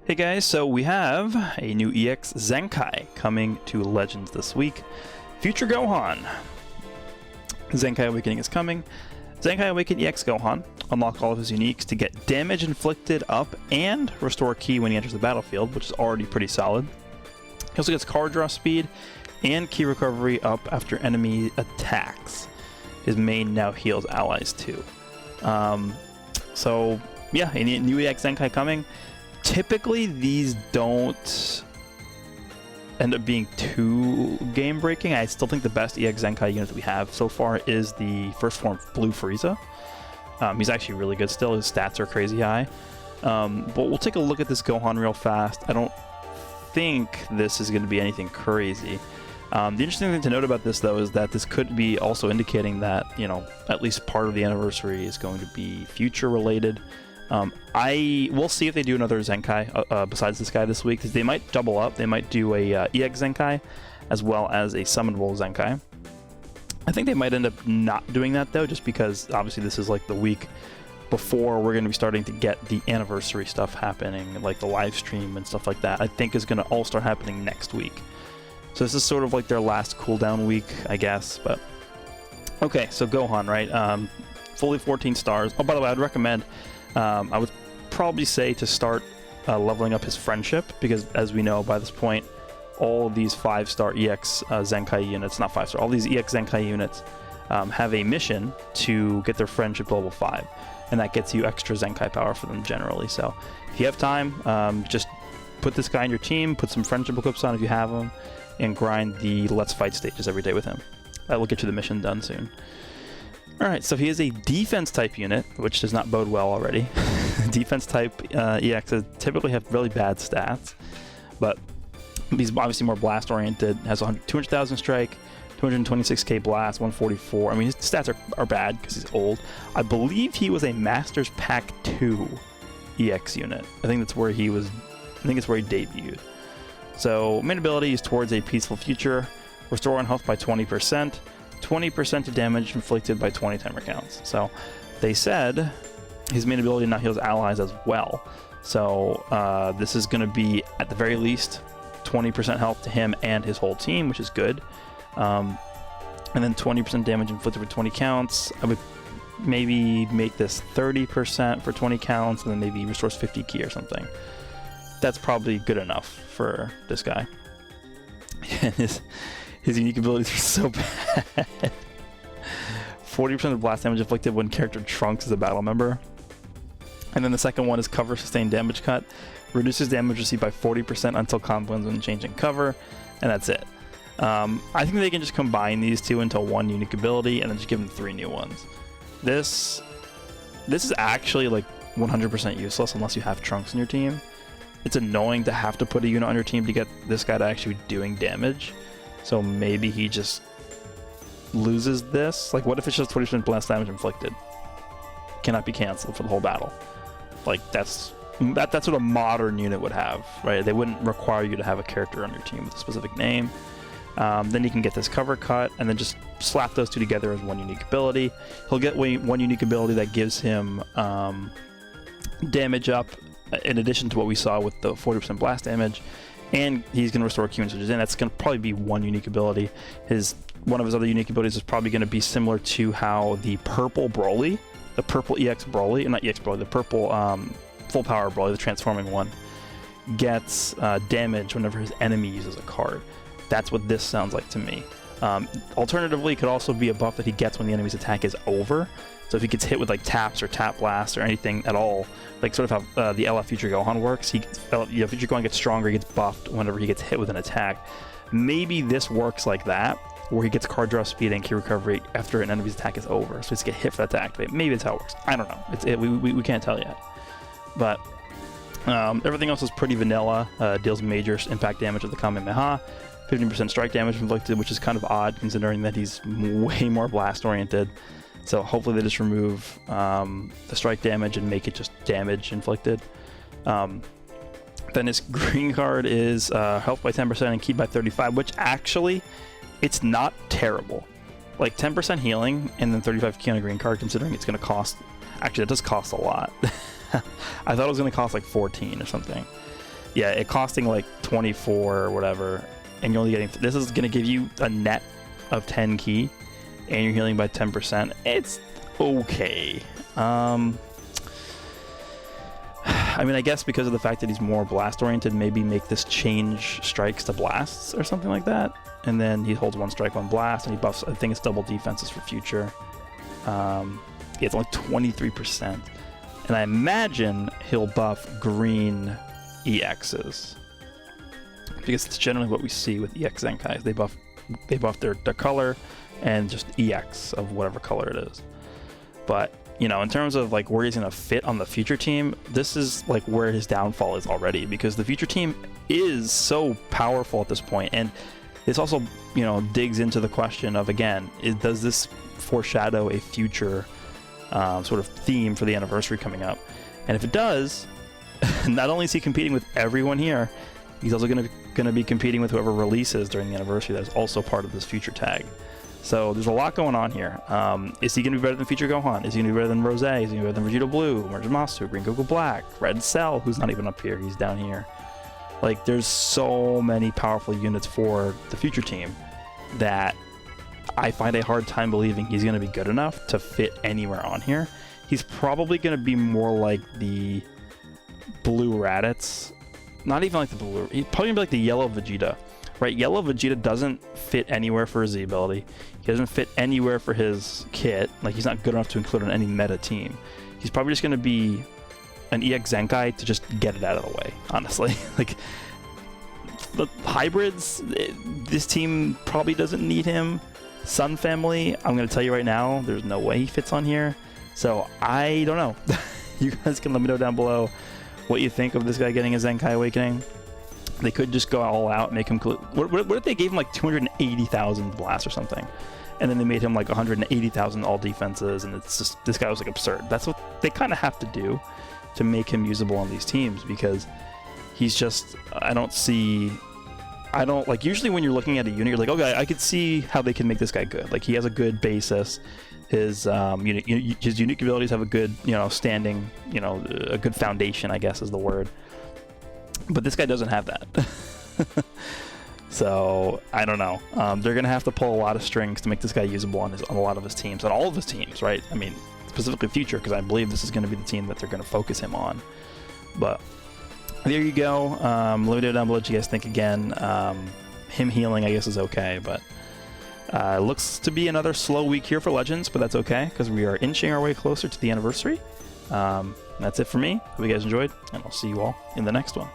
Hey guys, so we have a new EX ZENKAI coming to Legends this week. Future Gohan. ZENKAI Awakening is coming. ZENKAI Awaken EX Gohan. Unlock all of his uniques to get damage inflicted up and restore ki when he enters the battlefield, which is already pretty solid. He also gets card draw speed and ki recovery up after enemy attacks. His main now heals allies too. So yeah, a new EX ZENKAI coming. Typically, these don't end up being too game-breaking. I still think the best EX ZENKAI unit that we have so far is the first form Blue Frieza. He's actually really good still. His stats are crazy high. But we'll take a look at this Gohan real fast. I don't think this is going to be anything crazy. The interesting thing to note about this, though, is that this could be also indicating that, you know, at least part of the anniversary is going to be future-related. We'll see if they do another ZENKAI besides this guy this week, because they might double up. They might do a EX ZENKAI as well as a summonable ZENKAI. I think they might end up not doing that, though, just because obviously this is like the week before we're going to be starting to get the anniversary stuff happening, like the live stream and stuff like that. I think is going to all start happening next week. So this is sort of like their last cooldown week, I guess. But okay, so Gohan, right? Fully 14 stars. Oh, by the way, I'd recommend. I would probably say to start leveling up his friendship, because as we know by this point, all of these 5-star EX ZENKAI units, not 5-star, all these EX ZENKAI units have a mission to get their friendship level 5, and that gets you extra ZENKAI power for them generally. So if you have time, just put this guy in your team, put some friendship equips on if you have them, and grind the Let's Fight stages every day with him. That will get you the mission done soon. Alright, so he is a defense type unit, which does not bode well already. Defense type EXs typically have really bad stats, but he's obviously more blast oriented, has 200,000 strike, 226k blast, 144. I mean, his stats are bad because he's old. I believe he was a Masters Pack 2 EX unit. I think that's where he was, I think it's where he debuted. So main ability is towards a peaceful future, restore on health by 20%, 20% of damage inflicted by 20 timer counts. So they said his main ability now heals allies as well. So this is going to be at the very least 20% health to him and his whole team, which is good. And then 20% damage inflicted for 20 counts. I would maybe make this 30% for 20 counts, and then maybe restores 50 ki or something. That's probably good enough for this guy. His unique abilities are so bad. 40% of blast damage inflicted when character Trunks is a battle member. And then the second one is cover sustained damage cut. Reduces damage received by 40% until combo ends when changing cover. And that's it. I think they can just combine these two into one unique ability and then just give them 3 new ones. This is actually like 100% useless unless you have Trunks in your team. It's annoying to have to put a unit on your team to get this guy to actually be doing damage. So maybe he just loses this. Like, what if it's just 20% blast damage inflicted? Cannot be canceled for the whole battle. Like, that's what a modern unit would have, right? They wouldn't require you to have a character on your team with a specific name. Then you can get this cover cut, and then just slap those two together as one unique ability. He'll get one unique ability that gives him damage up, in addition to what we saw with the 40% blast damage. And he's going to restore ki when switches in. That's going to probably be one unique ability. One of his other unique abilities is probably going to be similar to how the purple Broly, the purple EX Broly, not EX Broly, the purple full power Broly, the transforming one, gets damage whenever his enemy uses a card. That's what this sounds like to me. Alternatively, it could also be a buff that he gets when the enemy's attack is over. So if he gets hit with like taps or tap blasts or anything at all, like sort of how the LF Future Gohan works, Future Gohan gets stronger, he gets buffed whenever he gets hit with an attack. Maybe this works like that, where he gets card draw speed and ki recovery after an enemy's attack is over. So he's get hit for that to activate. Maybe that's how it works. I don't know. We can't tell yet. But everything else is pretty vanilla. Deals major impact damage with the Kamehameha. 15% strike damage inflicted, which is kind of odd considering that he's way more blast oriented. So hopefully they just remove the strike damage and make it just damage inflicted. Then his green card is health by 10% and ki by 35, which actually, it's not terrible. Like 10% healing and then 35 ki on a green card, considering it's going to cost... Actually, it does cost a lot. I thought it was going to cost like 14 or something. yeah, it costing like 24 or whatever, and you're only getting, this is gonna give you a net of 10 key, and you're healing by 10%. It's okay. I mean, I guess because of the fact that he's more blast oriented, maybe make this change strikes to blasts or something like that. And then he holds 1 strike, 1 blast, and he buffs, I think it's double defenses for future. Yeah, it's only 23%. And I imagine he'll buff green EXs, because it's generally what we see with EX Zenkais. They buff their color and just EX of whatever color it is. But you know, in terms of like where he's gonna fit on the future team, this is like where his downfall is already, because the future team is so powerful at this point. And this also, you know, digs into the question of, again, does this foreshadow a future sort of theme for the anniversary coming up? And if it does, not only is he competing with everyone here, he's also gonna be competing with whoever releases during the anniversary that is also part of this future tag. So there's a lot going on here. Is he going to be better than Future Gohan? Is he going to be better than Rose? Is he going to be better than Vegeta Blue, Merge Master, Green Goku Black, Red Cell, who's not even up here, he's down here. Like, there's so many powerful units for the future team that I find a hard time believing he's going to be good enough to fit anywhere on here. He's probably going to be more like the blue Raditz. Not even like the blue. He's probably going to be like the yellow Vegeta. Right, yellow Vegeta doesn't fit anywhere for his Z ability. He doesn't fit anywhere for his kit. Like, he's not good enough to include on any meta team. He's probably just going to be an EX Zenkai to just get it out of the way, honestly. Like, the hybrids, this team probably doesn't need him. Sun Family, I'm going to tell you right now, there's no way he fits on here. So, I don't know. You guys can let me know down below what you think of this guy getting a Zenkai Awakening. They could just go all out, make him... What if they gave him like 280,000 blast or something? And then they made him like 180,000 all defenses, and it's just... This guy was like absurd. That's what they kind of have to do to make him usable on these teams, because he's just... I don't like, usually when you're looking at a unit, you're like, okay, I could see how they can make this guy good. Like, he has a good basis. His unique abilities have a good, you know, standing, you know, a good foundation, I guess is the word. But this guy doesn't have that. So, I don't know. They're going to have to pull a lot of strings to make this guy usable on a lot of his teams. On all of his teams, right? I mean, specifically Future, because I believe this is going to be the team that they're going to focus him on. But there you go. Let me know down below what you guys think again. Him healing, I guess, is okay. But looks to be another slow week here for Legends, but that's okay, because we are inching our way closer to the anniversary. That's it for me. Hope you guys enjoyed, and I'll see you all in the next one.